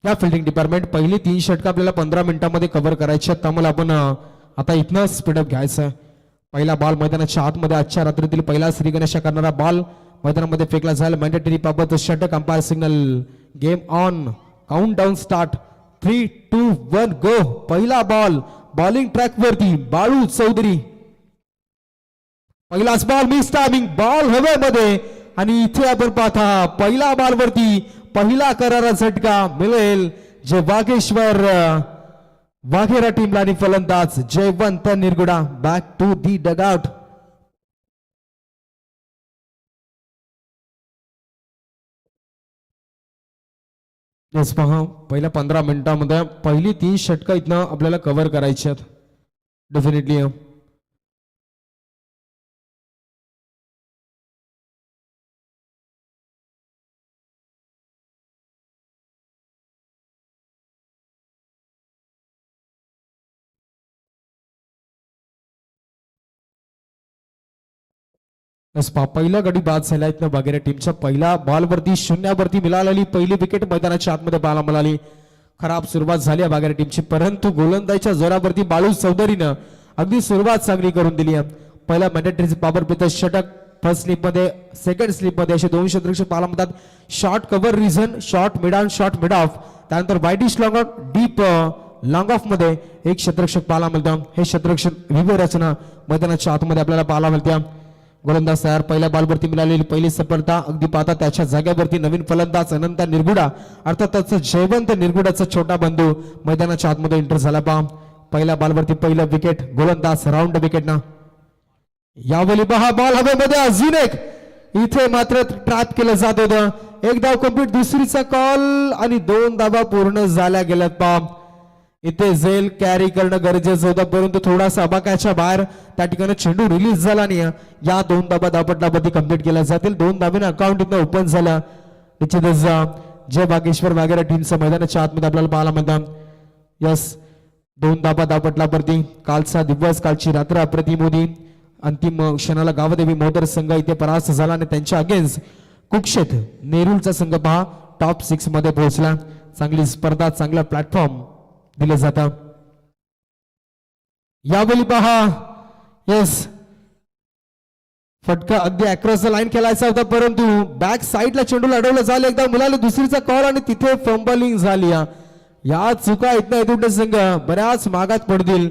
या fielding department पहिली 3 षटकं आपल्याला 15 मिनिटांमध्ये कव्हर करायची आहेत. त्यामुळे आपण आता इथनं स्पीडअप घ्यायचं. पहिला बॉल मैदानाच्या आतमध्ये आजच्या रात्रीतील पहिला श्रीगणेशा करणारा बॉल मैदानामध्ये फेकला जाईल. मॅन्डेटरी बाबत षटक umpire signal. Game on. Count down start. 3, 2, 1 गो. पहिला बॉल बॉलिंग ट्रॅक वरती बाळू चौधरी. पहिलाच बॉल मिस टायमिंग. बॉल हवेमध्ये आणि इथे आपण पाहता पहिला बॉल वरती पहिला करारा झटका मिळेल जे वाघेरा टीमला आणि फलंदाज Jaywant Nirguda. Back to the dugout. Yes पहा पहिल्या 15 मिनिटांमध्ये पहिली 3 षटकं इथनं आपल्याला कव्हर करायची आहेत. डेफिनेटली पहिला गडी बाद झाला इथनं वाघेरा टीमच्या. पहिल्या बॉलवरती शून्यावरती मिळालेली पहिली विकेट मैदानाच्या आतमध्ये पाहायला मिळाली. खराब सुरुवात झाली आहे वाघेरा टीमची, परंतु गोलंदाजीच्या जोरावरती बाळू चौधरीनं अगदी सुरुवात चांगली करून दिली आहे. पहिला मॅन्डेटरी पॉवर प्ले षटक फर्स्ट स्लिप मध्ये, सेकंड स्लिप मध्ये असे 2 षटक पाहायला मिळतात. Short cover region, short mid on, short mid off, त्यानंतर widish long off, deep long off मध्ये एक शतरक्षक पाहायला मिळतं. हे शतरक्षक विविध रचना मैदानाच्या आतमध्ये आपल्याला पाहायला मिळते. गोलंदाज तयार. पहिल्या बॉलवरती मिळालेली पहिली सफलता अगदी पाहता त्याच्या जागेवरती नवीन फलंदाज अनंत निरगुडा, अर्थातच जयवंत निरगुडाचा छोटा बंधू मैदानाच्या आतमध्ये एंटर झाला. पहा पहिल्या बॉलवरती पहिलं विकेट. गोलंदाज राऊंड विकेट ना. यावेळी पहा बॉल हवेमध्ये अजून एक. इथे मात्र ट्रॅप केलं जात होतं. एक धाव कंप्लीट. दुसरीचा कॉल आणि 2 धावा पूर्ण झाल्या गेल्यात. पहा इथे झेल कॅरी करणं गरजेचं होतं, परंतु थोडासा अबाकाच्या बाहेर त्या ठिकाणी चेंडू रिलीज झाला नाही. या 2 धाबा धावपटलावरती कंप्लीट केल्या जातील. 2 धाब्याने अकाउंट इथं ओपन झालं. निश्चितच जय बागेश्वर वाघेरा टीमचं मैदानाच्या आतमध्ये आपल्याला पाहायला मिळतं. यस 2 धाबा धावपटलावरती. कालचा दिवस, कालची रात्र अप्रतिम होती. अंतिम क्षणाला गावदेवी मोदर संघ इथे परास्त झाला आणि त्यांच्या अगेन्स्ट कुक्षेत नेरूलचा संघ पहा टॉप 6 मध्ये पोहोचला. चांगली स्पर्धा, चांगला प्लॅटफॉर्म दिलं जातं. यावेळी पहा येस फटका अगदी अक्रॉस द लाईन खेळायचा होता, परंतु बॅक साईडला चेंडूला अडवलं झालं. एकदा मुलाला दुसरीचा कॉल आणि तिथे फंबलिंग झाली. या चुका इथनं येथून संघ बऱ्याच मागात पडतील.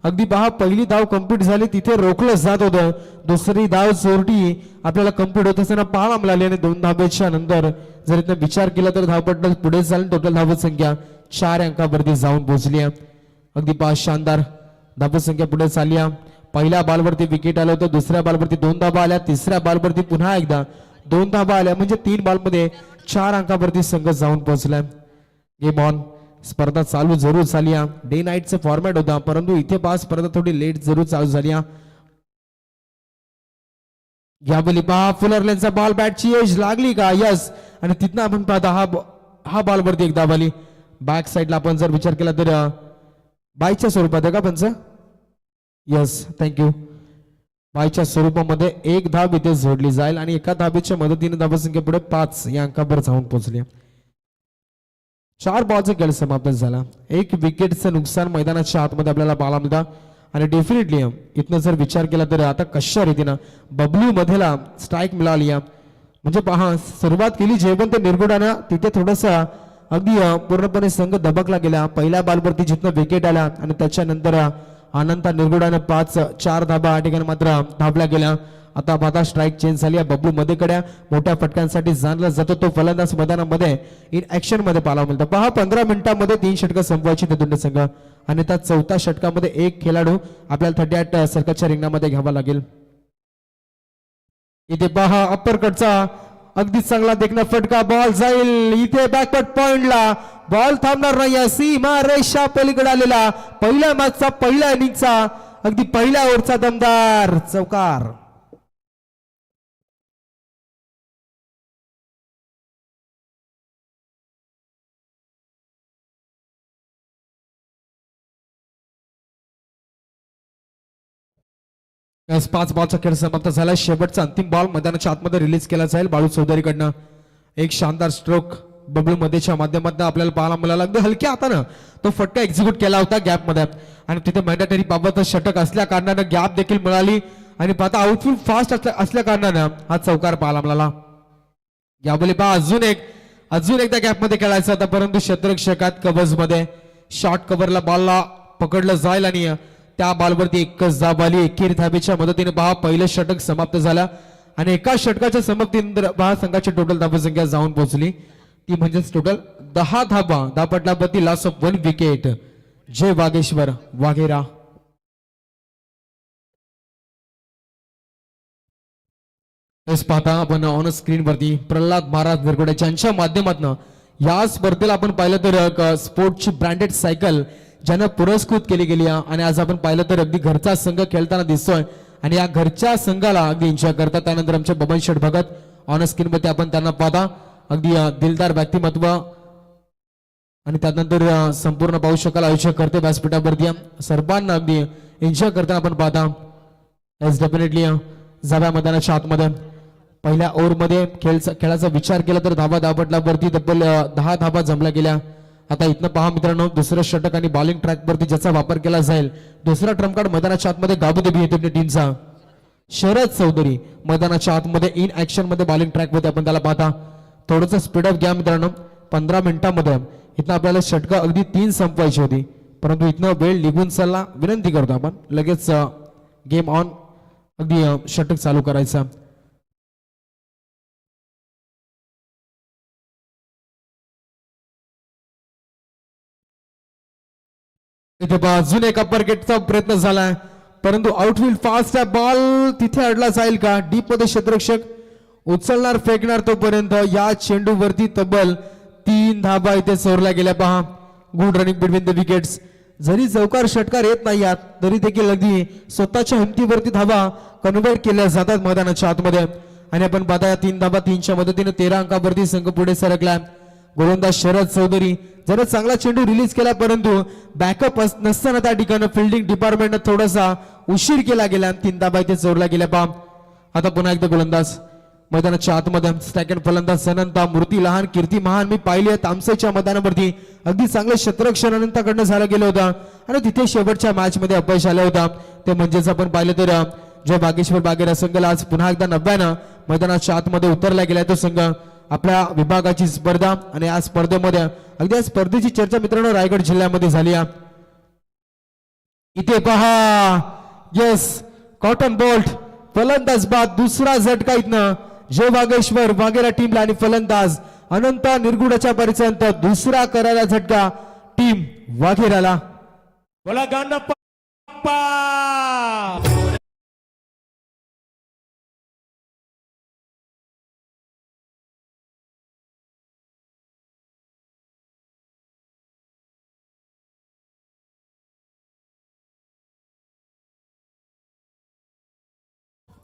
अगदी पहा पहिली धाव कंप्लीट झाली, तिथे रोखलं जात होतं. दुसरी धाव चोरटी आपल्याला कंप्लीट होत असताना पाहायला मिळाली आणि 2 धाब्याच्या नंतर जर इथं विचार केला तर धावपट्टा पुढे झाली. टोटल धावत संख्या 4 अंकावरती जाऊन पोहोचली. अगदी पहा शानदार धावत संख्या पुढे चालली. पहिल्या बॉलवरती विकेट आलं होतं, दुसऱ्या बॉलवरती 2 धाबा आल्या, तिसऱ्या बॉलवरती पुन्हा एकदा 2 धाबा आल्या, म्हणजे 3 बॉलमध्ये 4 अंकावरती संघ जाऊन पोहोचलाय. Game on. स्पर्धा चालू जरूर झाली. डे नाईटचं फॉर्मॅट होता, परंतु इथे पहा स्पर्धा थोडी लेट जरूर चालू झाली. यावेळी पहा फुलरलेनचा बॉल बॅटची एज लागली का? यस. आणि तिथनं आपण पाहता हा बॉलवरती एक धाव आली. बॅक साईडला आपण जर विचार केला तर बायच्या स्वरूपात आहे का पंच? Yes thank you. बायच्या स्वरूपामध्ये 1 धाव इथे जोडली जाईल आणि एका धाबेच्या मदतीने धावसंख्या पुढे 5 या अंकावर जाऊन पोहोचली. 4 बॉलचा खेळ समाप्त झाला. 1 विकेटचं नुकसान मैदानाच्या आतमध्ये आपल्याला पाहायला मिळतं. आणि डेफिनेटली इथनं जर विचार केला तर आता कशा रीतीनं बबलू मध्येला स्ट्राईक मिळाली. म्हणजे पहा सुरुवात केली जयवंत निरगुडानं, तिथे थोडंसं अगदी पूर्णपणे संघ दबकला गेला. पहिल्या बॉलवरती जिथनं विकेट आला आणि त्याच्यानंतर अनंत निरगुडानं 4 धाबा या ठिकाणी मात्र धावल्या गेल्या. आता पाहता स्ट्राईक चेंज झाली. बबलू मध्येकडे मोठ्या फटक्यांसाठी जाणला जातो तो फलंदाज मैदानामध्ये इन ऍक्शन मध्ये पाहायला मिळतो. पहा 15 मिनिटांमध्ये 3 षटकं संपवायची ते दोन्ही संघ आणि त्या 4थ्या षटकामध्ये 1 खेळाडू आपल्याला 38 सर्कलच्या रिंगणामध्ये घ्यावा लागेल. इथे पहा अप्पर कटचा अगदी चांगला देखना फटका. बॉल जाईल इथे बॅकवर्ड पॉइंटला. बॉल थांबणार नाही. सीमा रेषा पलीकडे आलेला पहिल्या मॅचचा पहिल्या इनिंगचा अगदी पहिल्या ओव्हरचा दमदार चौकार. यास 5 बॉलचा खेळ समाप्त झाला. शेवटचा अंतिम बॉल मैदानाच्या आतमध्ये रिलीज केला जाईल बाळू चौधरीकडनं. एक शानदार स्ट्रोक बबलू मध्येच्या माध्यमातून आपल्याला पाहायला मिळाला. अगदी हलक्या हातानं तो फटका एक्झिक्यूट केला होता गॅप मध्ये आणि तिथे मॅन्डेटरी बाबत षटक असल्या कारणानं गॅप देखील मिळाली आणि पाहता आउटफील्ड फास्ट असल्या कारणानं हा चौकार पाहायला मिळाला. यावेळी पहा अजून एकदा गॅप मध्ये खेळायचा होता परंतु क्षेत्ररक्षकात कव्हर्स मध्ये शॉर्ट कव्हरला बॉलला पकडलं जाईल आणि त्या बॉलवरती एकच धाब आली. एकेरी धाबेच्या मदतीने पहा पहिलं षटक समाप्त झालं आणि एका षटकाच्या समाप्तीनंतर पहा संघाची टोटल धावसंख्या जाऊन पोहोचली ती म्हणजेच टोटल 10 धाबा. धापटलापती लॉस ऑफ 1 विकेट. जय वागेश्वर वाघेरा. पाहता आपण ऑन स्क्रीन वरती प्रल्हाद महाराज निरगुडे यांच्या माध्यमातून या स्पर्धेला आपण पाहिलं तर स्पोर्टची ब्रँडेड सायकल ज्यांना पुरस्कृत केली गेली आणि आज आपण पाहिलं तर अगदी घरचा संघ खेळताना दिसतोय आणि या घरच्या संघाला अगदी एन्जॉय करतात. त्यानंतर आमचे बबन शेठ भगत ऑन स्क्रीन मध्ये आपण त्यांना पाहता अगदी दिलदार व्यक्तिमत्व आणि त्यानंतर संपूर्ण पाहू शकाल आयुष्य करते व्यासपीठावरती सर्वांना अगदी एन्जॉय करताना आपण पाहता. एस डेफिनेटली जाव्या मैदानाच्या आतमध्ये पहिल्या ओव्हरमध्ये खेळाचा विचार केला तर धावपटलावरती तब्बल 10 धाबा जमल्या गेल्या. आता इथनं पहा मित्रांनो दुसरं षटक आणि बॉलिंग ट्रॅक वरती ज्याचा वापर केला जाईल. दुसरा ट्रम्प कार्ड मैदानाच्या आतमध्ये गाबुदेवी येतो टीमचा शरद चौधरी मैदानाच्या आतमध्ये इन ऍक्शन मध्ये बॉलिंग ट्रॅक मध्ये आपण त्याला पाहता. थोडंसं स्पीड अप घ्या मित्रांनो. 15 मिनिटांमध्ये इथं आपल्याला षटक अगदी 3 संपवायची होती परंतु इथनं वेळ निघून चालला. विनंती करतो आपण लगेच गेम ऑन अगदी षटक चालू करायचा. इथे अजून एक अपर गेटचा प्रयत्न झालाय परंतु आउटफील्ड फास्ट बॉल तिथे अडला जाईल का. डीप मध्ये क्षेत्ररक्षक उचलणार फेकणार तोपर्यंत या चेंडूवरती तब्बल 3 धाबा इथे चोरल्या गेल्या. पहा good running between the wickets. जरी चौकार षटकार येत नाही तरी देखील अगदी स्वतःच्या हिमतीवरती धाबा कन्व्हर्ट केल्या जातात मैदानाच्या आतमध्ये आणि आपण पाहता 3 धाबा 3च्या मदतीने 13 अंकावरती संघ पुढे सरकला. गोलंदाज शरद चौधरी जरा चांगला चेंडू रिलीज केला परंतु बॅकअप नसताना त्या ठिकाणी फिल्डिंग डिपार्टमेंटने थोडासा उशीर केला गेला. 3 धाबा इथे चोरल्या गेल्या. पहा आता पुन्हा एकदा गोलंदाज मैदानाच्या आतमध्ये सेकंड फलंदाज सनंता मूर्ती लहान कीर्ती महान मी पाहिले तामसेच्या मैदानावरती अगदी चांगलं क्षेत्ररक्षण अनंताकडनं झालं गेलं होतं आणि तिथे शेवटच्या मॅच मध्ये अपयश आलं होतं. ते म्हणजेच आपण पाहिलं तर जय बागेश्वर बागेरा संघाला आज पुन्हा एकदा 90 मैदानाच्या आतमध्ये उतरला गेलाय तो संघ. आपल्या विभागाची स्पर्धा आणि या स्पर्धेमध्ये अगदी या स्पर्धेची चर्चा मित्रांनो रायगड जिल्ह्यामध्ये झाली. इथे पहा येस कॉटन बोल्ट फलंदाज बाद दुसरा झटका इथनं जय वागेश्वर वागेरा टीमला आणि फलंदाज अनंत निरगुडाच्या परिचयात दुसरा करायला झटका टीम वाघेराला. बोला Ganappa.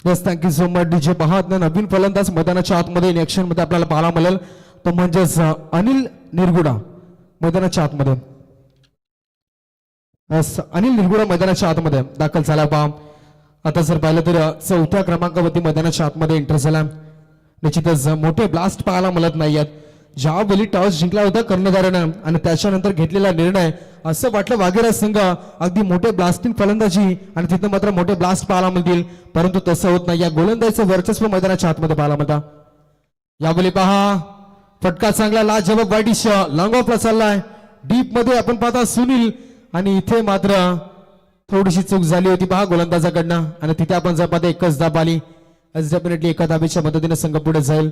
Yes thank you so much DJ. पाहत नवीन फलंदाज मैदानाच्या आतमध्ये इन ऍक्शन मध्ये आपल्याला पाहायला मिळेल तो म्हणजेच अनिल निरगुडा मैदानाच्या आतमध्ये. अनिल निरगुडा मैदानाच्या आतमध्ये दाखल झाला. पहा आता जर पाहिलं तर 4थ्या क्रमांकावरती मैदानाच्या आतमध्ये एंटर झाला. निश्चितच मोठे ब्लास्ट पाहायला मिळत नाहीयेत. ज्यावेळी टॉस जिंकला होता कर्णधारानं आणि त्याच्यानंतर घेतलेला निर्णय असं वाटलं वाघेरा संघ अगदी मोठे ब्लास्टिंग फलंदाजी आणि तिथं मात्र मोठे ब्लास्ट पाहायला मिळतील परंतु तसं होत नाही. या गोलंदाजीचं वर्चस्व मैदानाच्या आतमध्ये पाहायला मिळतं. यावेळी पहा फटका चांगला लाजवाब वाईटिश लॉंग ऑफला चाललाय. डीप मध्ये आपण पाहता सुनील आणि इथे मात्र थोडीशी चूक झाली होती पहा गोलंदाजाकडनं आणि तिथे आपण जर पाहता एकच धाब आली. डेफिनेटली एका धाबेच्या मदतीने संघ पुढे जाईल.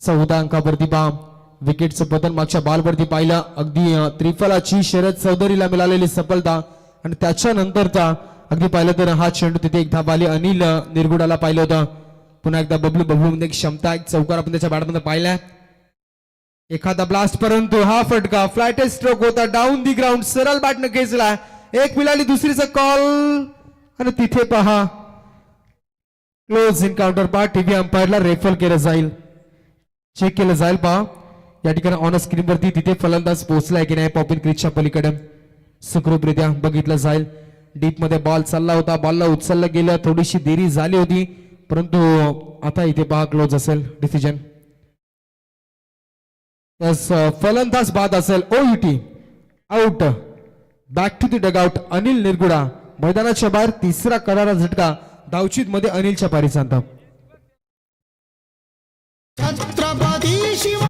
14 अंकावरती पहा विकेटचं पतन मागच्या बॉलवरती पाहिलं अगदी त्रिफलाची शरद चौधरीला मिळालेली सफलता आणि त्याच्यानंतरचा अगदी पाहिलं तर हा चेंडू तिथे एक धाब आली अनिल निरगुडाला पाहिलं होतं. पुन्हा एकदा बबलू मध्ये क्षमता एक चौकार आपण त्याच्या बॅटमध्ये पाहिलाय. एखादा ब्लास्ट परंतु हा फटका फ्लायटेस्ट स्ट्रोक होता डाऊन दी ग्राउंड सरळ बॅटनं खेचला. एक मिळाली दुसरीचा कॉल आणि तिथे पहा क्लोज एन्काउंटर पहा टीव्ही अंपायरला रेफर केलं जाईल चेक केलं जाईल. पहा या ठिकाणी ऑन स्क्रीन वरती तिथे फलंदाज पोहोचलाय की नाही पॉपिन क्रीजच्या पलीकडे सुखरूपरित्या बघितलं जाईल. डीप मध्ये बॉल चालला होता बॉलला उचललं गेलं थोडीशी देरी झाली होती परंतु आता इथे पहा क्लोज असेल डिसिजन. यस फलंदाज बाद असेल ओईटी out. Back to the dugout Anil Nirguda मैदानाच्या बाहेर तिसरा करारा झटका धावचीत मध्ये अनिलच्या पारीचा अंत. Chhatrapati Shiv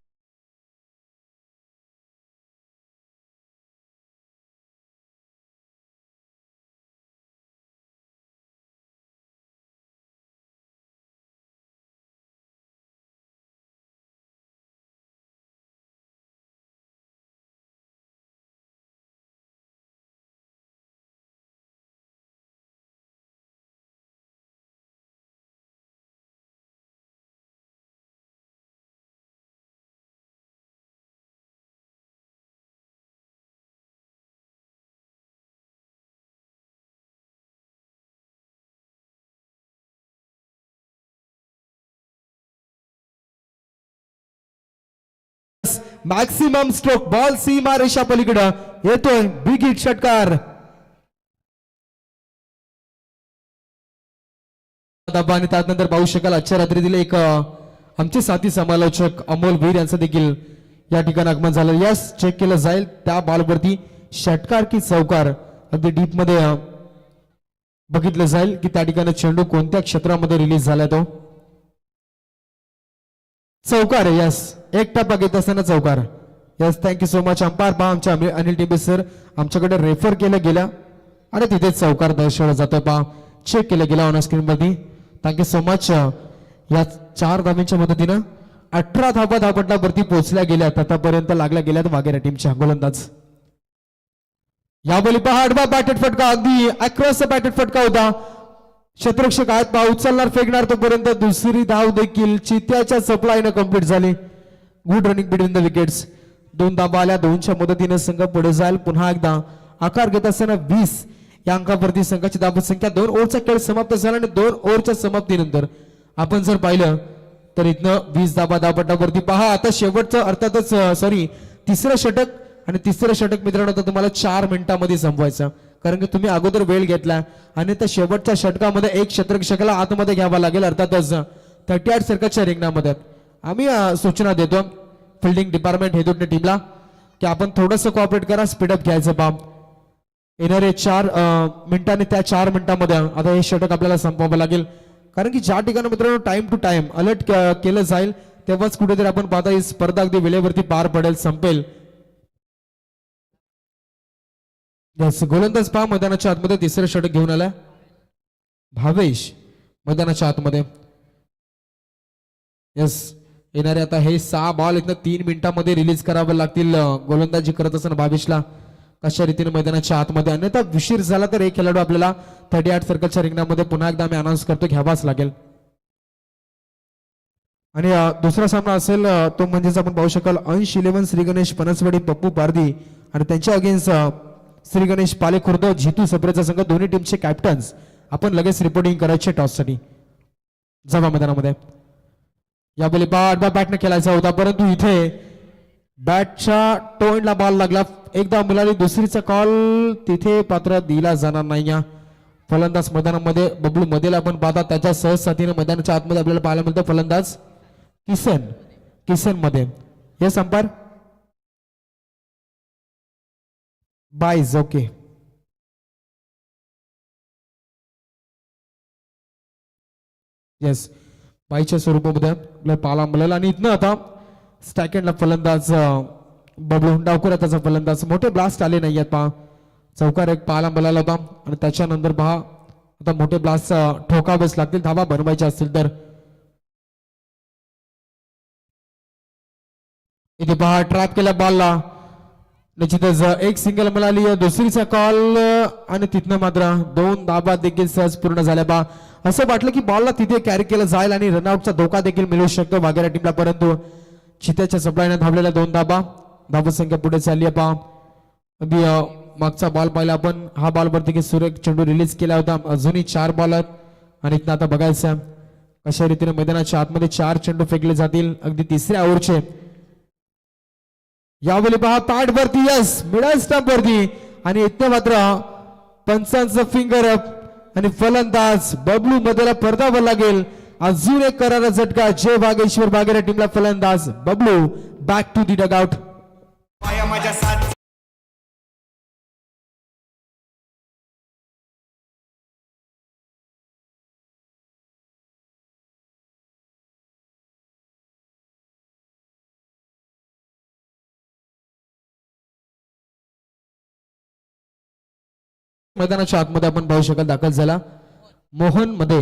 maximum stroke ball सीमा रेषा पलीकडे येतोय बिग हिट षटकार. आणि त्यानंतर पाहू शकाल आजच्या रात्री दिले एक आमचे साथी समालोचक अमोल वीर यांचं देखील या ठिकाणी आगमन झालं. यस चेक केलं जाईल त्या बॉलवरती षटकार की चौकार अगदी डीप मध्ये बघितलं जाईल की त्या ठिकाणी चेंडू कोणत्या क्षेत्रामध्ये रिलीज झाला तो. चौकार आहे. यस एक टप्पा घेत असताना चौकार. Yes thank you so much umpire पहा आमच्या अनिल टिंबे सर आमच्याकडे रेफर केलं गेलं आणि तिथे चौकार दर्शवला जातोय पहा चेक केलं गेलं ऑन स्क्रीन मध्ये. Thank you so much. या 4 धावांच्या मदतीनं 18 धावा धावपटलावरती पोहोचल्या गेल्यात आतापर्यंत लागल्या गेल्यात वाघेरा टीमच्या गोलंदाज. या बोली पहा आडवा बॅटेड फटका अगदी अक्रॉस बॅटेड फटका होता. क्षेत्ररक्षक आहेत पहा उचलणार फेकणार तोपर्यंत दुसरी धाव देखील चित्याच्या सप्लायनं कंप्लीट झाली. Good running between the wickets. 2 धावा आल्या 2च्या मदतीने संघ पुढे जाईल. पुन्हा एकदा आकार घेत असताना 20 या अंकावरती संघाची धाव संख्या. 2 ओव्हरचा खेळ समाप्त झाला आणि 2 ओव्हरच्या समाप्तीनंतर आपण जर पाहिलं तर इथनं 20 धावा धावपटावरती पहा. आता शेवटचं अर्थातच तिसरं षटक आणि तिसरं षटक मित्रांनो तर तुम्हाला 4 मिनिटांमध्ये संपवायचं कारण की तुम्ही अगोदर वेळ घेतला आणि त्या शेवटच्या षटकामध्ये एक क्षेत्ररक्षकाला आतमध्ये घ्यावा लागेल अर्थातच 38 सर्कलच्या रिंगणामध्ये. आम्ही सूचना देतो फिल्डिंग डिपार्टमेंट हेतून टीमला की आपण थोडंसं कॉपरेट करा स्पीडअप घ्यायचं बाब. येणारे 4 मिनिटांनी त्या 4 मिनिटांमध्ये आता हे षटक आपल्याला संपवावं लागेल कारण की ज्या ठिकाणी मित्रांनो टाइम टू टाइम अलर्ट केलं जाईल तेव्हाच कुठेतरी आपण पाहता ही स्पर्धा अगदी वेळेवरती पार पडेल संपेल. गोलंदाज पहा मैदानाच्या आतमध्ये तिसरं षटक घेऊन आला भावेश मैदानाच्या आतमध्ये. यस येणारे आता हे 6 बॉल इथनं 3 मिनिटांमध्ये रिलीज करावे लागतील गोलंदाजी करत असताना भावेशला कशा रीतीने मैदानाच्या आतमध्ये. अन्यथा उशीर झाला तर एक खेळाडू आपल्याला 38 सर्कलच्या रिंगणामध्ये पुन्हा एकदा आम्ही अनाऊन्स करतो घ्यावाच लागेल. आणि दुसरा सामना असेल तो म्हणजेच आपण पाहू शकाल अंश 11 श्री गणेश पनसवाडी पप्पू पारधी आणि त्यांच्या अगेन्स्ट श्री गणेश पाले खुर्द जितू सप्रेचा संघ. दोन्ही टीमचे कॅप्टन्स आपण लगेच रिपोर्टिंग करायचे टॉससाठी जमा मैदानामध्ये. या बोली आडवा बॅटने खेळायचा होता परंतु इथे बॅटच्या टोएंडला बॉल लागला. एकदा मिळाली दुसरीचा कॉल तिथे पात्र दिला जाणार नाही. फलंदाज मैदानामध्ये बबलू मधेला आपण पाहता त्याच्या सहज साथीने मैदानाच्या आतमध्ये आपल्याला पाहायला मिळतं फलंदाज किसन मध्ये. Yes umpire byes okay. Yes बाईच्या स्वरूपामध्ये आपल्याला पाहायला मिळाला आणि इथनं आता स्टॅकेंडला फलंदाज बबलू हुंडावकर त्याचा फलंदाज. मोठे ब्लास्ट आले नाही आहेत पहा चौकार एक पाहायला मिळाला होता आणि त्याच्यानंतर पहा आता मोठे ब्लास्ट ठोकावेच लागतील धावा बनवायच्या असतील तर. इथे पहा ट्रॅप केल्या बॉलला निश्चितच एक सिंगल मिळाली दुसरीचा कॉल आणि तिथनं मात्र 2 धावा देखील सहज पूर्ण झाल्या पहा. असं वाटलं की बॉलला तिथे कॅरी केलं जाईल आणि रनआउटचा धोका देखील मिळू शकतो वाघेरा टीमला परंतु चित्याच्या सप्लायने धावलेल्या 2 धावा संख्या पुढे चालली आहे पहा. अगदी मागचा बॉल पाहिला आपण हा बॉल वरती सुरेख चेंडू रिलीज केला होता. अजूनही 4 बॉल आहेत आणि इथं आता बघायचं कशा रीतीने मैदानाच्या आतमध्ये 4 चेंडू फेकले जातील अगदी तिसऱ्या ओव्हरचे. यावेळी पहा पॅड वरती यस मिडल स्टंप वरती आणि इथे मात्र पंचांचं फिंगर अप आणि फलंदाज बबलू मधेला परतावा लागेल. अजून एक करारा झटका जय वागेश्वर वाघेरा टीमला फलंदाज Bablu back to the dugout. पाया माझ्या साथ मैदानाच्या आतमध्ये आपण पाहू शकाल दाखल झाला मोहन मध्ये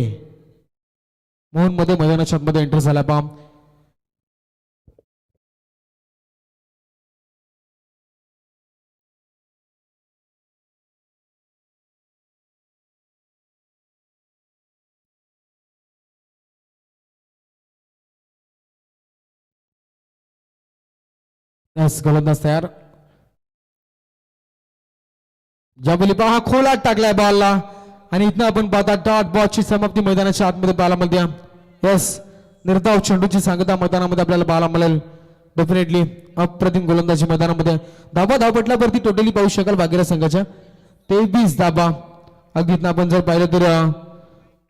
मैदानाच्या आतमध्ये एंटर झाला. पहा गोलंदाज तयार. ज्यावेळी पहा खोलात टाकलाय बॉलला आणि इथनं आपण पाहता डॉट बॉलची समाप्ती मैदानाच्या आतमध्ये पाहायला मिळते. यस, निर्धाव चेंडूची सांगता मैदानामध्ये आपल्याला पाहायला मिळेल. डेफिनेटली अप्रतिम गोलंदाजी मैदानामध्ये. धावपटल्यावरती टोटली पाहू शकाल भागीरथ संघाच्या 23 धाबा. अगदी इथनं आपण जर पाहिलं तर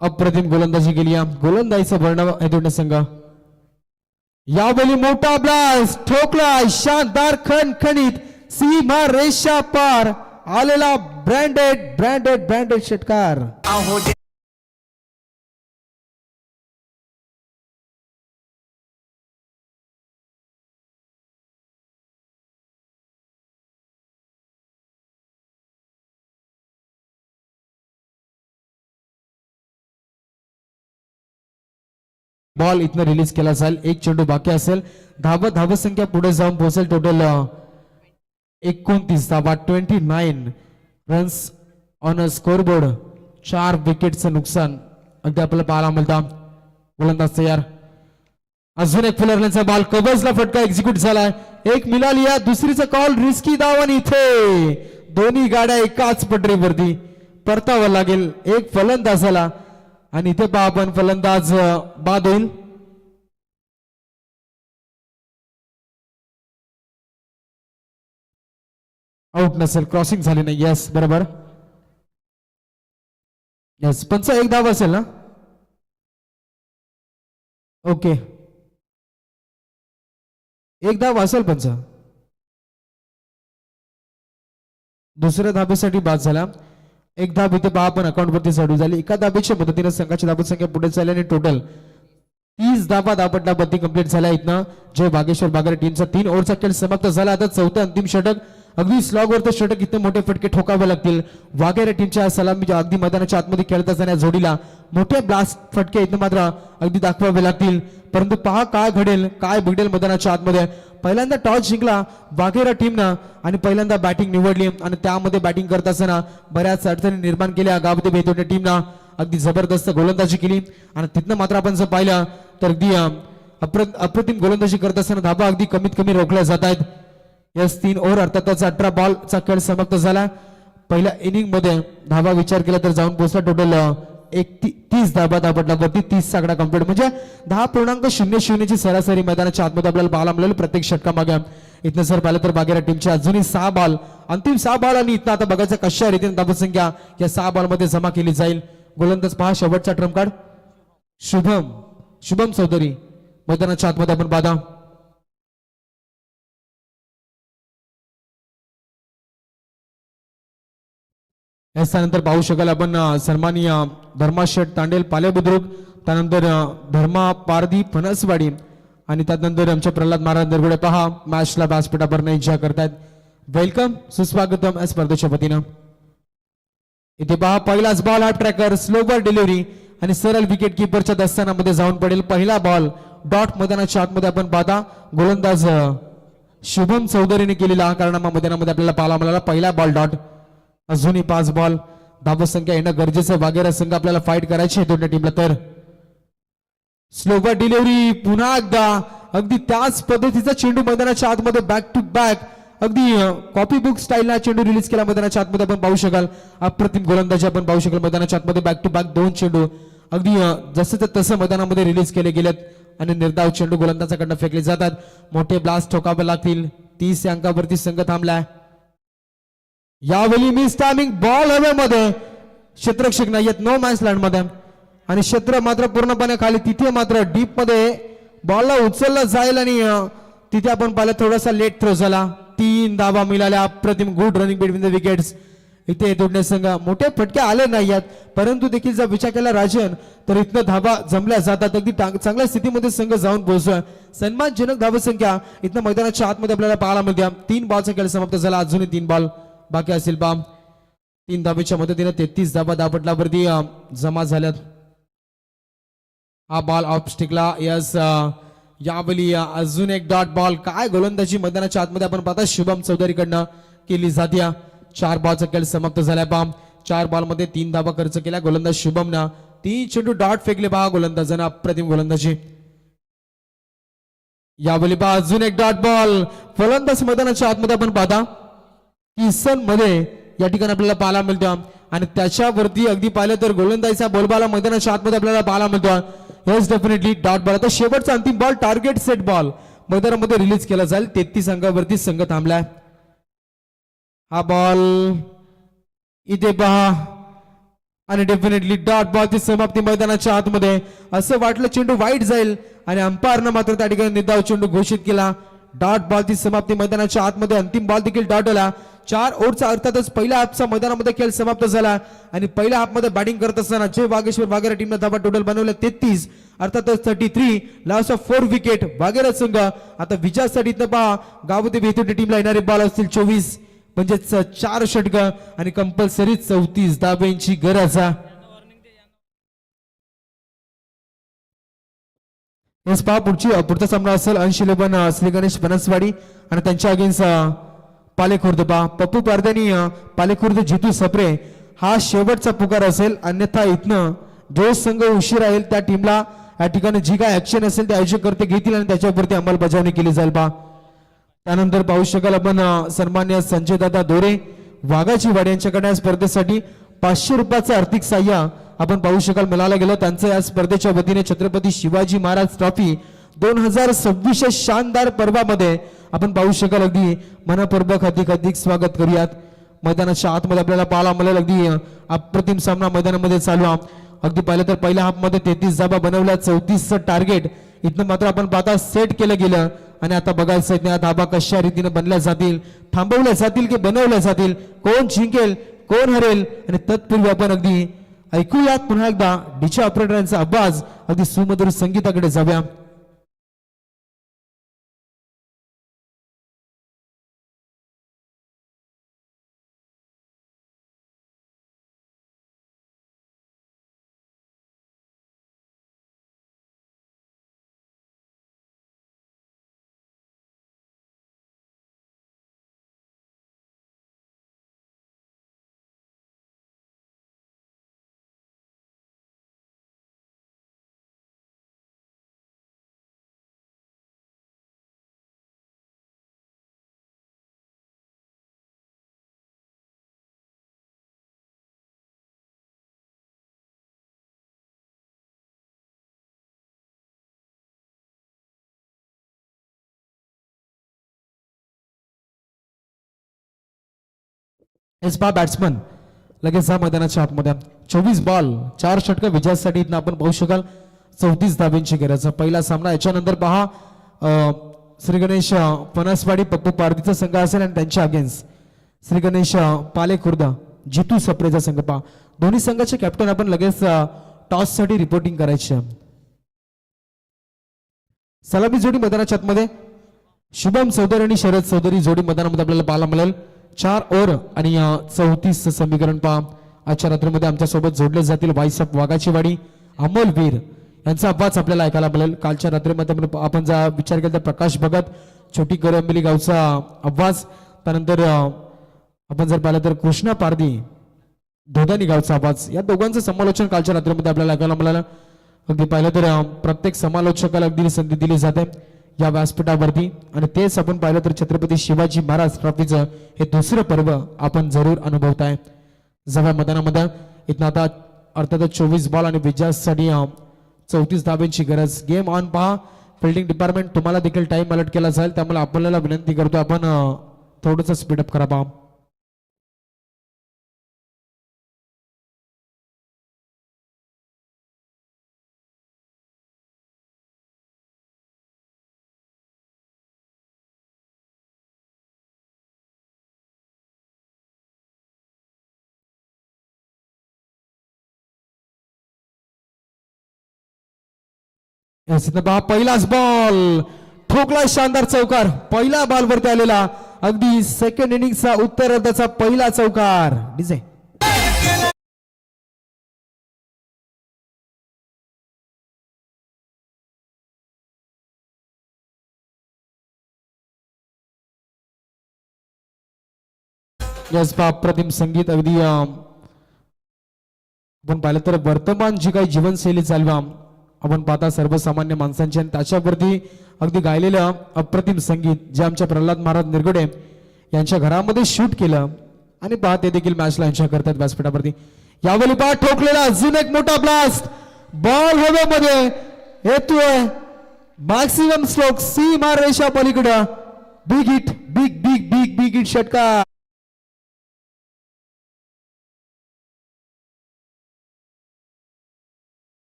अप्रतिम गोलंदाजी केली. गोलंदाजीचं वर्णव आहे संघ. यावेळी मोठा ब्लास्ट ठोकला, शानदार खणखणीत सीमा रेषा पार आलेला ब्रँडेड षटकार. आहो दे बॉल इथनं रिलीज केला जाईल. एक चेंडू बाकी असेल. धावत संख्या पुढे जाऊन पोहोचेल. टोटल 29 धावा, 29 रन्स ऑन अ स्कोरबोर्ड. 4 विकेटचं नुकसान अगदी आपल्याला पाहायला मिळतं. गोलंदाज तयार. अजून एक फुलरल्यांचा बॉल कव्हर्सला फटका एक्झिक्यूट झालाय. एक मिळाली. दुसरीचा कॉल रिस्की धाव आणि इथे दोन्ही गाड्या एकाच पटरीवरती परतावं लागेल एक फलंदाजाला आणि इथे पहा आपण फलंदाज बाद होईल. आउट नसेल, क्रॉसिंग झाली नाही. यस, बरोबर. यस, पंच एक धाव असेल ना. ओके, एक धाव असेल पंच. दुसऱ्या धाबेसाठी बाद झाला. एक धाब इथे पहा आपण अकाउंट वरती चढू झाली. एका धाबेच्या मदतीने संघाची धाबत संख्या पुढे चालली आणि टोटल 30 धाबा धापटलापत्ती कंप्लीट झाल्या. इथनं जय भागेश्वर बागरे टीमचा 3 ओव्हरचा खेळ समाप्त झाला. आता चौथं अंतिम षटक. अगदी स्लॉगवरचं षटक. इथे मोठे फटके ठोकावे लागतील. वाघेरे टीमच्या सलामी अगदी मैदानाच्या आतमध्ये खेळत असताना जोडीला मोठे ब्लास्ट फटके इथं मात्र अगदी दाखवावे लागतील. परंतु पहा काय घडेल काय बिघडेल मैदानाच्या आतमध्ये. पहिल्यांदा टॉस जिंकला वाघेरा टीमनं आणि पहिल्यांदा बॅटिंग निवडली आणि त्यामध्ये बॅटिंग करत असताना बऱ्याच अडचणी निर्माण केल्या. गावते बेतोटे टीमनं अगदी जबरदस्त गोलंदाजी केली आणि तिथनं मात्र आपण जर पाहिलं तर अगदी अप्रतिम गोलंदाजी करत असताना धाबा अगदी कमीत कमी रोखल्या जात आहेत. यस, 3 ओव्हर अर्थातच 18 बॉलचा खेळ समाप्त झाला. पहिल्या इनिंग मध्ये धाबा विचार केला तर जाऊन पोहोचला टोटल 30 धाबा धापटल्यावरती 30 आकडा कंप्लीट म्हणजे 10.00 ची सरासरी मैदानाच्या आतमध्ये आपल्याला पाहायला मिळेल प्रत्येक षटकामागे. इथनं जर पाहिलं तर बागेरा टीमच्या अजूनही 6 बॉल अंतिम 6 बॉल आणि इथनं आता बघायचं कशा रीतीने धाबत संख्या या 6 बॉल मध्ये जमा केली जाईल. गोलंदाज पहा शेवटचा ट्रम्प कार्ड शुभम चौधरी मैदानाच्या आतमध्ये आपण पाहता. त्यानंतर पाहू शकाल आपण सन्माननीय धर्माशेठ तांडेल पाले बुद्रुक, त्यानंतर धर्मा पारधी फणसवाडी आणि त्यानंतर आमच्या प्रल्हाद महाराज दरगुडे पहा मॅचला व्यासपीठावर इच्छा करतायत. वेलकम, सुस्वागतम या स्पर्धेच्या वतीनं. इथे पहा पहिलाच बॉल हा ट्रॅकर स्लोवर डिलिव्हरी आणि सरळ विकेट किपरच्या दस्तानामध्ये जाऊन पडेल. पहिला बॉल डॉट मैदानाच्या आतमध्ये आपण पाहता गोलंदाज शुभम चौधरीने केलेला हा कारनामा मैदानामध्ये आपल्याला पाहायला मिळाला. पहिला बॉल डॉट. अजूनही 5 बॉल धाव संख्या येणं गरजेचं. वाघेरा संघ आपल्याला फाईट करायची आहे दोन्ही टीमला. तर स्लोवर डिलिव्हरी पुन्हा एकदा अगदी त्याच पद्धतीचा चेंडू मैदानाच्या आतमध्ये बॅक टू बॅक अगदी कॉपी बुक स्टाईलला चेंडू रिलीज केला मैदानाच्या आतमध्ये आपण पाहू शकाल. अप्रतिम गोलंदाजी आपण पाहू शकाल मैदानाच्या आतमध्ये. बॅक टू बॅक 2 चेंडू अगदी जसं तसं मैदानामध्ये रिलीज केले गेलेत आणि निर्धाव चेंडू गोलंदाजाकडनं फेकले जातात. मोठे ब्लास्ट ठोकावे लागतील. 30 अंकावरती संघ थांबलाय. यावेळी मिस टायमिंग बॉल हवेमध्ये. क्षेत्ररक्षक नाही येत नो मॅन्स लँड मध्ये आणि क्षेत्र मात्र पूर्णपणे खाली. तिथे मात्र डीप मध्ये बॉलला उचललं जाईल आणि तिथे आपण पाहिलं थोडासा लेट थ्रो झाला, 3 धावा मिळाल्या. अप्रतिम good running between the wickets. इथे दोन्ही संघ मोठे फटके आले नाही आहेत, परंतु देखील जर विचार केला राजन तर इथनं धावा जमल्या जातात. अगदी चांगल्या स्थितीमध्ये संघ जाऊन पोहोचतोय. सन्मानजनक धावसंख्या इथनं मैदानाच्या आतमध्ये आपल्याला पाहायला मिळते. 3 बॉलचा खेळ समाप्त झाला, अजूनही 3 बॉल बाकी असतील पहा. 3 धावेच्या मदतीने 33 धावा धावपटलावरती जमा झाल्यात. हा बॉल ऑफ स्टिकला. यस, यावेळी अजून एक डॉट बॉल. काय गोलंदाजी मैदानाच्या आतमध्ये आपण पाहता शुभम चौधरीकडनं केली जाते. 4 बॉलचा खेळ समाप्त झालाय पहा. 4 बॉल मध्ये 3 धावा खर्च केल्या गोलंदाज शुभमनं. 3 चेंडू डॉट फेकले पहा गोलंदाजांना. अप्रतिम गोलंदाजी. यावेळी पहा अजून एक डॉट बॉल. फलंदाज मैदानाच्या आतमध्ये आपण पाहता किसन मध्ये या ठिकाणी आपल्याला पाहायला मिळतो आणि त्याच्यावरती अगदी पाहिलं तर गोलंदाजीचा बोलबाला मैदानाच्या आतमध्ये आपल्याला पाहायला मिळतो. Yes, definitely dot ball. आता शेवटचा अंतिम बॉल टार्गेट सेट बॉल मैदानामध्ये रिलीज केला जाईल. 33 अंकावरती संघ थांबलाय. हा बॉल इथे पहा आणि डेफिनेटली डॉट बॉलची समाप्ती मैदानाच्या आतमध्ये. असं वाटलं चेंडू वाईट जाईल आणि अंपायरनं मात्र त्या ठिकाणी निर्धाव चेंडू घोषित केला. डॉट बॉलची समाप्ती मैदानाच्या आतमध्ये. अंतिम बॉल देखील डॉट आला. 4 ओव्हरचा अर्थातच पहिल्या हाफचा मैदानामध्ये खेळ समाप्त झाला आणि पहिल्या हाफमध्ये बॅटिंग करत असताना जय वागेश्वर वाघेरा टीमनं धावा टोटल बनवल्या 33, अर्थातच 33. Loss of 4 wicket. वाघेरा संघ आता विजयासाठी इथं पहा गावदेवी येथे टीमला येणारे बॉल असतील 24, म्हणजेच 4 षटकं आणि कंपल्सरी 34 धाब्यांची गरज आहे. येस पहा पुढचा सामना असेल अंश 11 श्री गणेश बनसवाडी आणि त्यांच्या अगेन्स्ट पालेखुर्द. पहा पप्पू पारदानी पालेखुर्द जितू सप्रे हा शेवटचा पुकार असेल, अन्यथा इथनं जो संघ उशीर राहील त्या टीमला या ठिकाणी जी काय ऍक्शन असेल ते आयोजकर्ते घेतील आणि त्याच्यावरती अंमलबजावणी केली जाईल. पहा त्यानंतर पाहू शकाल आपण सन्मान्य संजय दादा दोरे वाघाची वाडी यांच्याकडे या स्पर्धेसाठी 500 रुपयाचं आर्थिक सहाय्य आपण पाहू शकाल मिळालं गेलं. त्यांचं या स्पर्धेच्या वतीने छत्रपती शिवाजी महाराज ट्रॉफी 2026 शानदार पर्वामध्ये आपण पाहू शकाल. अगदी मनपूर्वक अधिक स्वागत करूयात. मैदानाच्या आतमध्ये आपल्याला पाहायला मिळेल अगदी अप्रतिम सामना मैदानामध्ये चालू आहे. अगदी पाहिलं तर पहिल्या हाफमध्ये 33 धावा बनवल्या, 34चं टार्गेट इथनं मात्र आपण पाहता सेट केलं गेलं आणि आता बघायचं या धाबा कशा रीतीने बनल्या जातील, थांबवल्या जातील की बनवल्या जातील, कोण जिंकेल कोण हरेल. आणि तत्पूर्वी आपण अगदी ऐकूयात पुन्हा एकदा डीजे ऑपरेटरांचा आवाज. अगदी सुमधुर संगीताकडे जाऊया. एसपा बॅट्समन लगेच मैदानाच्या आतमध्ये. 24 बॉल 4 षटकं विजयासाठी इथं आपण पाहू शकाल. 34 धाब्यांची गरज. पहिला सामना. याच्यानंतर पहा श्री गणेश पनसवाडी पप्पू पारदीचा संघ असेल आणि त्यांच्या अगेन्स्ट श्री गणेश पालेखुर्द जितू सप्रेचा संघ. पहा दोन्ही संघाचे कॅप्टन आपण लगेच टॉस साठी रिपोर्टिंग करायची. सलामी जोडी मैदानाच्या आतमध्ये शुभम चौधरी आणि शरद चौधरी जोडी मैदानामध्ये आपल्याला पाहायला मिळेल. 4 ओव्हर आणि 34 समीकरण. पहा आजच्या रात्रीमध्ये आमच्या सोबत जोडले जातील व्हाईस ऑफ वाघाची वाडी अमोल वीर यांचा आवाज आपल्याला ऐकायला मिळेल. कालच्या रात्रीमध्ये आपण जर विचार केला तर प्रकाश भगत छोटी करंबिली गावचा आवाज, त्यानंतर आपण जर पाहिलं तर कृष्णा पारदी धोदानी गावचा आवाज, या दोघांचं समालोचन कालच्या रात्रीमध्ये आपल्याला ऐकायला मिळालं. अगदी पाहिलं तर प्रत्येक समालोचकाला अगदी संधी दिली जाते या व्यासपीठावरती आणि तेच आपण पाहिलं तर छत्रपती शिवाजी महाराज ट्रॉफीचं हे दुसरं पर्व आपण जरूर अनुभवताय. जवळ मैदानामध्ये इथं आता अर्थातच 24 बॉल आणि विजयासाठी 34 धाब्यांची गरज. Game on. पहा फिल्डिंग डिपार्टमेंट तुम्हाला देखील टाइम अलर्ट केला जाईल, त्यामुळे आपल्याला विनंती करतो आपण थोडंसं स्पीडअप करा. पहा Yes, इथं पहा पहिलाच बॉल ठोकला शानदार चौकार पहिल्या बॉलवरती आलेला अगदी सेकंड इनिंगचा उत्तरार्धाचा पहिला चौकार डिझाईन यस पहा अप्रतिम संगीत अगदी आपण पाहिलं तर वर्तमान जी काही जीवनशैली चालवा आपण पाहता सर्वसामान्य माणसांची आणि त्याच्यावरती अगदी गायलेलं अप्रतिम संगीत जे आमच्या प्रल्हाद महाराज निरगुडे यांच्या घरामध्ये शूट केलं आणि पहा ते देखील मॅचला एन्जॉय करतात व्यासपीठावरती यावेळी पहा ठोकलेला अजून एक मोठा ब्लास्ट बॉल हवेमध्ये येतोय मॅक्सिमम स्ट्रोक सीमा रेषा पलीकडं big hit big big big big hit षटकार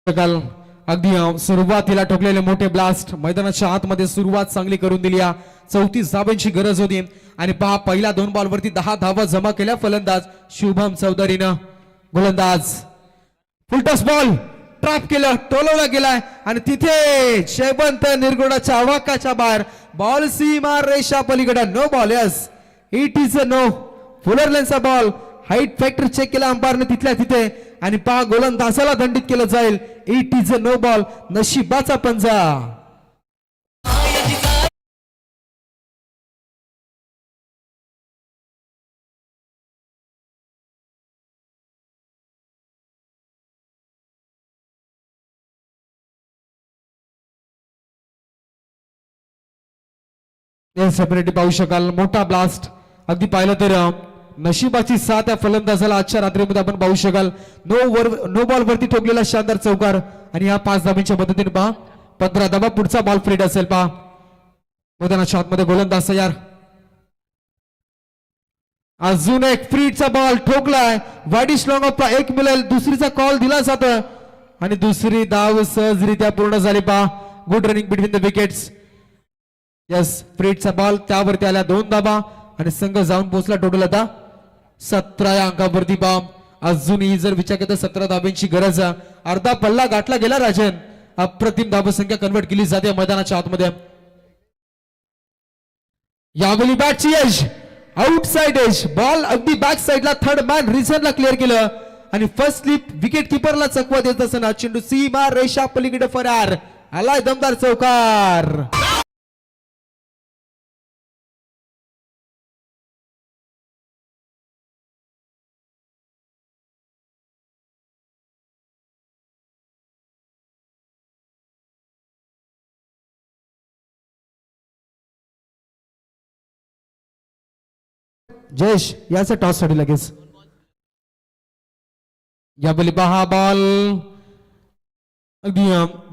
अगदी सुरुवातीला ठोकलेले मोठे ब्लास्ट मैदानाच्या आतमध्ये सुरुवात चांगली करून दिली 34 धावांची गरज होती आणि पहा पहिल्या 2 बॉलवरती 10 धावा जमा केल्या फलंदाज शुभम चौधरीनं गोलंदाज फुलटॉस बॉल ट्रॅप केलं टोलवला गेलाय आणि तिथे जयवंत निरगुडाच्या आवाकाच्या बाहेर बॉल सीमा रेषा पलीकडे no ball yes it is a no fuller लेनचा बॉल हाईट फॅक्टर चेक केला अंपायरने तिथल्या तिथे आणि पहा गोलंदाजाला दंडित केलं जाईल it is a no ball नशिबाचा पंजा सेपरेटली पाहू शकाल मोठा ब्लास्ट अगदी पाहिलं तर नशिबाची साथ या फलंदाजाला आजच्या रात्रीमध्ये आपण पाहू शकाल नो बॉल वरती ठोकलेला शानदार चौकार आणि या 5 धाब्यांच्या मदतीने पहा 15 धाबा पुढचा बॉल फ्रीड असेल पहा मैदानाच्या आतमध्ये गोलंदाज तयार अजून एक फ्रीडचा बॉल ठोकलाय वाईडिश लॉंग ऑफला 1 मिळेल दुसरीचा कॉल दिला जातोय आणि दुसरी धाव सहजरित्या पूर्ण झाली पहा good running between the wickets yes फ्रीडचा बॉल त्यावरती आल्या 2 धाबा आणि संघ जाऊन पोहोचला टोटल आता 17 या अंकावरती पहा अजूनही जर विचार केला 17 धाब्यांची गरज अर्धा पल्ला गाठला गेला राजन अप्रतिम धावसंख्या कन्वर्ट केली जाते मैदानाच्या आतमध्ये यावेळी बॅटची एज आउटसाइड एज बॉल अगदी बॅक साइडला थर्ड मॅन रिझनला क्लिअर केलं आणि फर्स्ट स्लिप विकेट किपरला चकवा देत असताना चेंडू सीमा रेषा पलीकडे फरार आलाय दमदार चौकार जयेश याचा टॉस साठी लगेच या बली पहा बॉल अगदी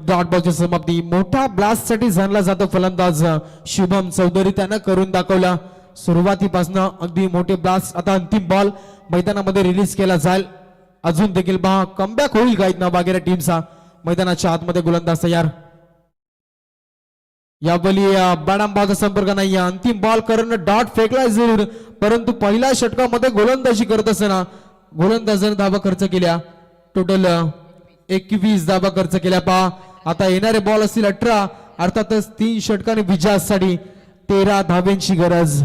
डॉट बॉलची समाप्ती मोठा ब्लास्ट साठी जाणला जातो फलंदाज शुभम चौधरी त्यानं करून दाखवला सुरुवातीपासून अगदी मोठे ब्लास्ट आता अंतिम बॉल मैदानामध्ये रिलीज केला जाईल अजून देखील पहा कमबॅक होईल का इथनं वगैरे टीमचा मैदानाच्या आतमध्ये गोलंदाज तयार या बली बॅडांबाचा संपर्क नाही अंतिम बॉल करून डॉट फेकला जरूर परंतु पहिल्या षटकामध्ये गोलंदाजी करत असताना गोलंदाजाने धावा खर्च केल्या टोटल 21 धावा खर्च केल्या पहा आता येणारे बॉल असतील 18 अर्थातच 3 षटकाने विजयासाठी 13 धाव्यांची गरज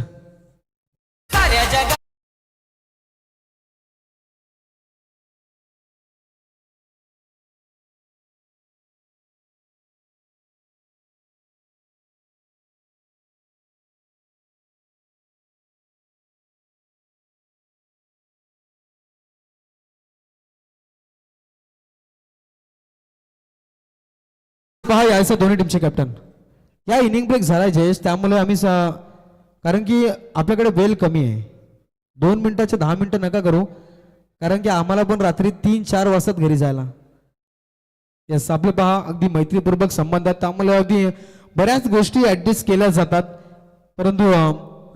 पहा यायचं दोन्ही टीमचे कॅप्टन या इनिंग ब्रेक झालाय जयेश त्यामुळे आम्ही कारण की आपल्याकडे वेळ कमी आहे 2 मिनिटाचे 10 मिनिटं नका करू कारण की आम्हाला पण रात्री 3-4 वाजता घरी जायला यस आपले पहा अगदी मैत्रीपूर्वक संबंध आहेत त्यामुळे अगदी बऱ्याच गोष्टी ऍडजस्ट केल्या जातात परंतु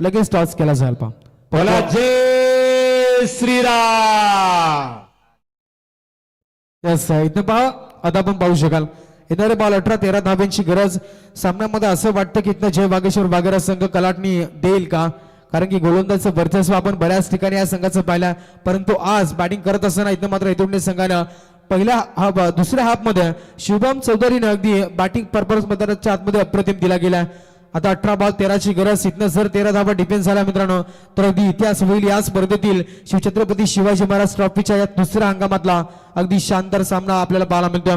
लगेच टॉस केला जाईल पहा बोला जय श्रीराम यस इथं पहा आता आपण पाहू शकाल येणारे बॉल 18-13 धाब्यांची गरज. सामन्यामध्ये असं वाटतं की इथनं जय वागेश्वर वाघेरा संघ कलाटणी देईल का, कारण की गोलंदाजचं वर्चस्व आपण बऱ्याच ठिकाणी या संघाचं पाहिलं, परंतु आज बॅटिंग करत असताना इथं मात्र एतुर्णे संघानं दुसऱ्या हाफ मध्ये शुभम चौधरीनं अगदी बॅटिंग पर्पज मैदानाच्या आतमध्ये अप्रतिम दिला गेला. आता 18 बॉल 13ची गरज. इथनं जर 13 धाबा डिफेन्स झाला मित्रांनो तर अगदी इतिहास होईल या स्पर्धेतील. शिवछत्रपती शिवाजी महाराज ट्रॉफीच्या या दुसऱ्या हंगामातला अगदी शानदार सामना आपल्याला पाहायला मिळतो.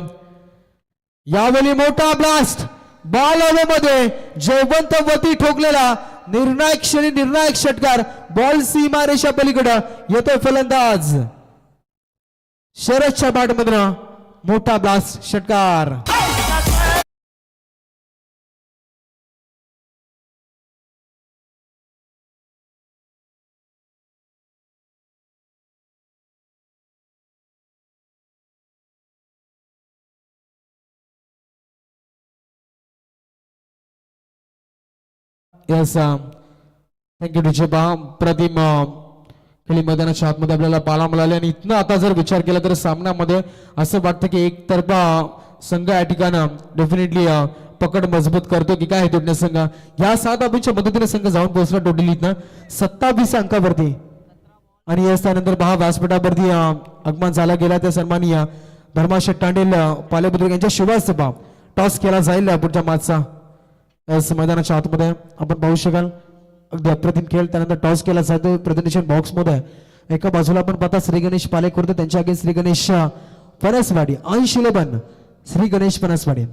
यावेळी मोठा ब्लास्ट बॉल मध्ये जयवंत वती ठोकलेला निर्णायक क्षणी निर्णायक षटकार. बॉल सीमारेषा पलीकडे येतोय फलंदाज शरदच्या बॅटमधून मोठा ब्लास्ट षटकार. Yes thank you डिजेबा. प्रतिम खेळी मैदानाच्या आतमध्ये आपल्याला पाहायला मिळाले आणि इथनं आता जर विचार केला तर सामन्यामध्ये असं वाटतं की एकतर्फा संघ या ठिकाणं डेफिनेटली पकड मजबूत करतो की काय आहे तोडण्या संघ. या 7 धाब्यांच्या मदतीने संघ जाऊन पोहोचला टोटली इथनं 27 अंकावरती. आणि याच त्यानंतर व्यासपीठावरती आगमन झाला गेला त्या सन्माननीय धर्माशेठ तांडेल पालेबुद्रुक यांच्या शुभास्ते टॉस केला जाईल पुढच्या मॅचचा. मैदानाच्या आतमध्ये आपण पाहू शकाल अगदी अप्रतिम खेळ. त्यानंतर टॉस केला जातो प्रेझेंटेशन बॉक्स मध्ये. एका बाजूला आपण पाहता श्री गणेश पालेखुर्द त्यांच्या अगेन्स्ट श्री गणेश फणसवाडी 80-11 श्री गणेश फणसवाडी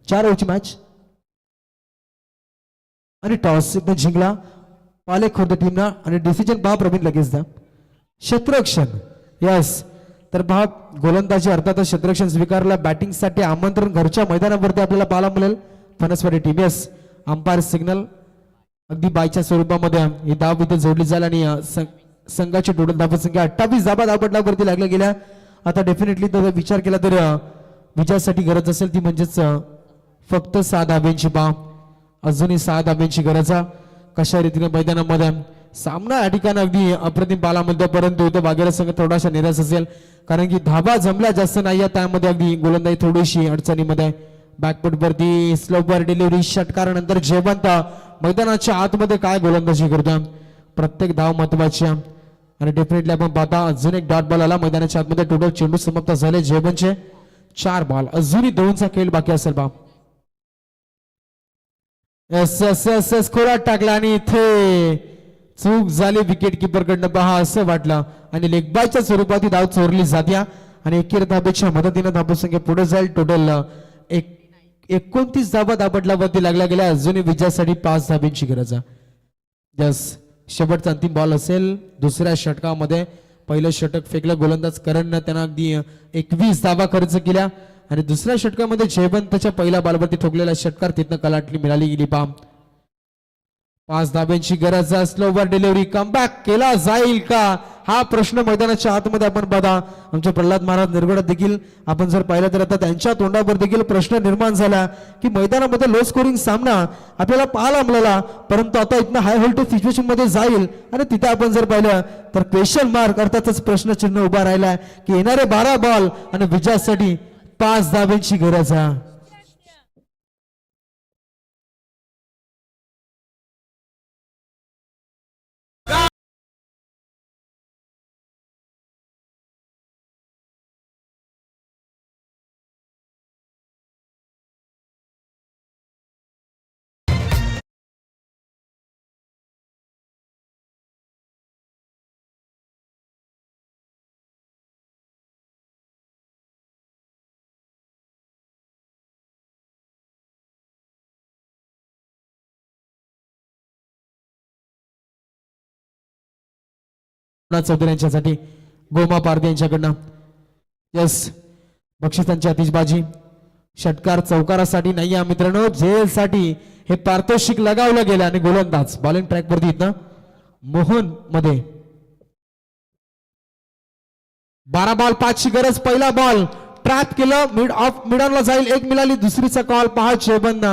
4 ओव्हरची मॅच. आणि टॉस इथं जिंकला पालेखुर्द टीमना आणि डिसिजन पहा प्रवीण लगेच दा शत्रक्षण. यस तर पहा गोलंदाजी अर्थातच शत्रक्षण स्वीकारला. बॅटिंगसाठी आमंत्रण घरच्या मैदानावरती आपल्याला पाहायला मिळेल Phanaswadi team. Yes umpire signal अगदी बायच्या स्वरूपामध्ये ही धाव इथे जोडली जाईल आणि संघाची टोटल धाव संख्या 28 धाबा धावपटलावरती लागल्या गेल्या. आता डेफिनेटली जर विचार केला तर विजयासाठी गरज असेल ती म्हणजेच फक्त 6 धाब्यांची बा. अजूनही 6 धाब्यांची गरज. कशा रीतीने मैदानामध्ये सामना या ठिकाणी अगदी अप्रतिम पाहायला मिळतो, परंतु इथं वाघेरा संघ थोडासा निराश असेल कारण की धाबा जमल्या जास्त नाही. त्यामध्ये अगदी गोलंदाजी थोडीशी अडचणीमध्ये. बॅकफुट वरती स्लोवर डिलिव्हरी षटकारानंतर जयवंत मैदानाच्या आतमध्ये काय गोलंदाजी करतोय. प्रत्येक धाव महत्वाची आणि डेफिनेटली आपण पाहता अजून एक डॉट बॉल आला मैदानाच्या आतमध्ये. टोटल चेंडू समाप्त झाले जयवंतचे 4 बॉल. अजूनही 2चा खेळ बाकी असेल बा. एस एस एस एस खोरात टाकला आणि इथे चूक झाली विकेट किपर कडनं पहा असं वाटलं आणि लेगबायच्या स्वरूपात ही धाव चोरली जात्या आणि एकेर धाबेच्या मदतीने धावसंख्या पुढे जाईल. टोटल 29 धाबा धापटलावरती लागल्या गेल्या. अजूनही विजयासाठी 5 धाब्यांची गरज आहे. यस शेवटचा अंतिम बॉल असेल दुसऱ्या षटकामध्ये. पहिलं षटक फेकलं गोलंदाज करणनं त्यांना अगदी 21 धाबा खर्च केल्या आणि दुसऱ्या षटकामध्ये जयवंतच्या पहिल्या बॉलवरती ठोकलेला षटकार तिथनं कलाटणी मिळाली गेली. 5 धाब्यांची गरज. स्लोवर डिलिव्हरी कमबॅक केला जाईल का हा प्रश्न मैदानाच्या आतमध्ये आपण पाहता. आमचे प्रल्हाद महाराज निरगुडा देखील आपण जर पाहिलं तर आता त्यांच्या तोंडावर देखील प्रश्न निर्माण झाला की मैदानामध्ये लो स्कोरिंग सामना आपल्याला पाहायला मिळाला, परंतु आता इथनं हाय व्होल्टेज सिच्युएशन मध्ये जाईल आणि तिथे आपण जर पाहिलं तर क्वेश्चन मार्क अर्थातच प्रश्नचिन्ह उभा राहिला की येणारे 12 बॉल आणि विजयासाठी 5 धाब्यांची गरज आहे. चौधरी यांच्यासाठी गोमा पारदे यांच्याकडनं यस बक्षिसांची आतिषबाजी. षटकार चौकारासाठी नाही या मित्रांनो, जेलसाठी हे पारितोषिक लगावलं गेलं आणि गोलंदाज बॉलिंग ट्रॅक वरती इथं मोहन मध्ये 12 बॉल 5 ची गरज. पहिला बॉल ट्रॅप केलं मिड ऑनला जाईल. 1 मिळाली. दुसरीचा कॉल पहा जयवंत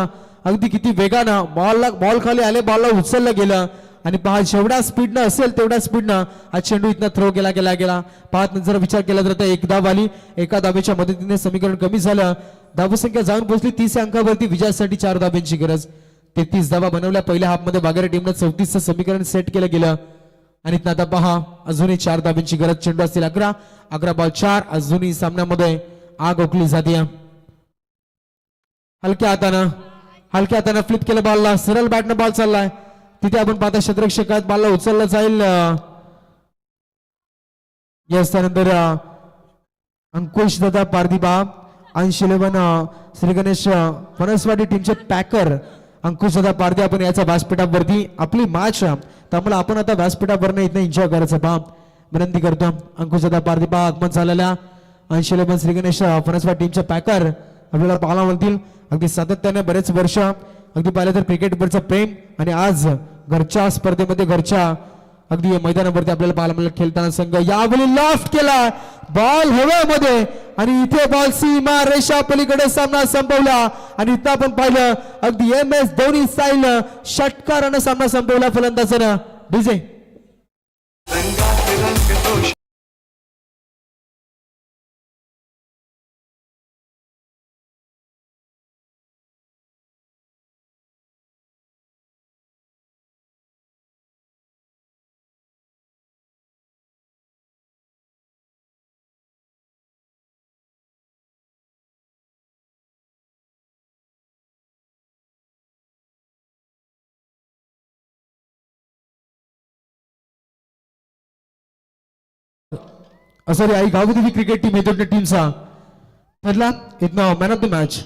अगदी किती वेगानं बॉल खाली आले, बॉलला उचललं गेलं आणि पहा जेवढ्या स्पीडनं असेल तेवढ्या स्पीडनं हा चेंडू इथनं थ्रो गेला पाहत जर विचार केला तर आता एक धाव आली एका धावेच्या मदतीने समीकरण कमी झालं धावसंख्या जाऊन पोहोचली 30 अंकावरती विजयासाठी 4 धाब्यांची गरज 33 धावा बनवल्या पहिल्या हाफमध्ये बागेरे टीमनं 34चं समीकरण सेट केलं गेलं आणि इथनं आता पहा अजूनही 4 धाब्यांची गरज चेंडू असतील 11 बॉल 4 अजूनही सामन्यामध्ये आग ओकली जाते हलक्या हातानं फ्लिप केलं बॉलला सरळ बॅटनं बॉल चाललाय तिथे आपण पाहता क्षेत्ररक्षकात बॉलला उचललं जाईल यस त्यानंतर अंकुश दादा पारदीपा अंश 11 श्री गणेश फणसवाडी टीमचे पॅकर अंकुश दादा पारदी आपण याचा व्यासपीठावरती आपली मॅच त्यामुळे आपण आता व्यासपीठावरनं इथं एन्जॉय करायचं पहा विनंती करतो अंकुश दादा पारदीपा आगमन झालेल्या अंश 11 श्री गणेश फणसवाडी टीमचे पॅकर आपल्याला पाहायला मिळतील अगदी सातत्याने बरेच वर्ष अगदी पाहिलं तर क्रिकेटवरचं प्रेम आणि आज घरच्या स्पर्धेमध्ये घरच्या अगदी मैदानावरती आपल्याला पाहायला मिळेल खेळताना संघ यावेळी लॉफ्ट केला बॉल हवेमध्ये आणि इथे बॉल सीमा रेषा पलीकडे सामना संपवला आणि इथं आपण पाहिलं अगदी MS धोनी स्टाईल षटकारानं सामना संपवला फलंदाजानं डीजे रंगात रंग तो असं रे आई गावदेवी क्रिकेट टीम येतो टीमचा ठरला इथनं मॅन ऑफ द मॅच